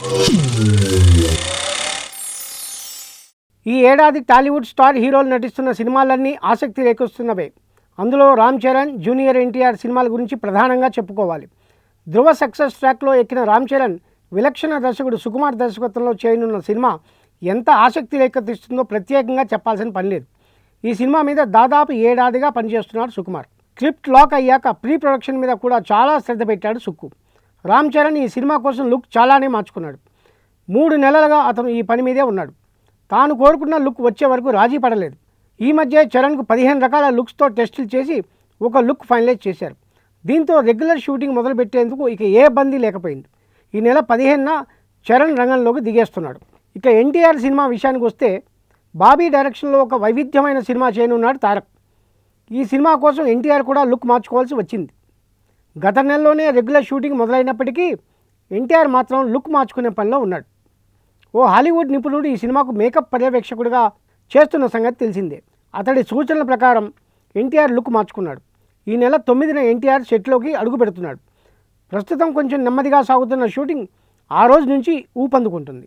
ఈ ఏడాది టాలీవుడ్ స్టార్ హీరోలు నటిస్తున్న సినిమాలన్నీ ఆసక్తి రేకొస్తున్నవే. అందులో రామ్ చరణ్, జూనియర్ ఎన్టీఆర్ సినిమాల గురించి ప్రధానంగా చెప్పుకోవాలి. ధృవ సక్సెస్ ట్రాక్లో ఎక్కిన రామ్ చరణ్ విలక్షణ దర్శకుడు సుకుమార్ దర్శకత్వంలో చేయనున్న సినిమా ఎంత ఆసక్తి రేకెత్తిస్తుందో ప్రత్యేకంగా చెప్పాల్సిన పని లేదు. ఈ సినిమా మీద దాదాపు ఏడాదిగా పనిచేస్తున్నాడు సుకుమార్. స్క్రిప్ట్ లాక్ అయ్యాక ప్రీ ప్రొడక్షన్ మీద కూడా చాలా శ్రద్ధ పెట్టాడు సుక్కు. రామ్ చరణ్ ఈ సినిమా కోసం లుక్ చాలానే మార్చుకున్నాడు. 3 నెలలుగా అతను ఈ పని మీదే ఉన్నాడు. తాను కోరుకున్న లుక్ వచ్చే వరకు రాజీ పడలేదు. ఈ మధ్య చరణ్కు 15 రకాల లుక్స్తో టెస్టులు చేసి ఒక లుక్ ఫైనలైజ్ చేశారు. దీంతో రెగ్యులర్ షూటింగ్ మొదలుపెట్టేందుకు ఇక ఏ బందీ లేకపోయింది. ఈ నెల 15న చరణ్ రంగంలోకి దిగేస్తున్నాడు. ఇక ఎన్టీఆర్ సినిమా విషయానికి వస్తే బాబీ డైరెక్షన్లో ఒక వైవిధ్యమైన సినిమా చేయనున్నాడు తారక్. ఈ సినిమా కోసం ఎన్టీఆర్ కూడా లుక్ మార్చుకోవాల్సి వచ్చింది. గత నెలలోనే రెగ్యులర్ షూటింగ్ మొదలైనప్పటికీ ఎన్టీఆర్ మాత్రం లుక్ మార్చుకునే పనిలో ఉన్నాడు. ఓ హాలీవుడ్ నిపుణుడు ఈ సినిమాకు మేకప్ పర్యవేక్షకుడిగా చేస్తున్న సంగతి తెలిసిందే. అతడి సూచనల ప్రకారం ఎన్టీఆర్ లుక్ మార్చుకున్నాడు. ఈ నెల 9న ఎన్టీఆర్ సెట్లోకి అడుగు పెడుతున్నాడు. ప్రస్తుతం కొంచెం నెమ్మదిగా సాగుతున్న షూటింగ్ ఆ రోజు నుంచి ఊపందుకుంటుంది.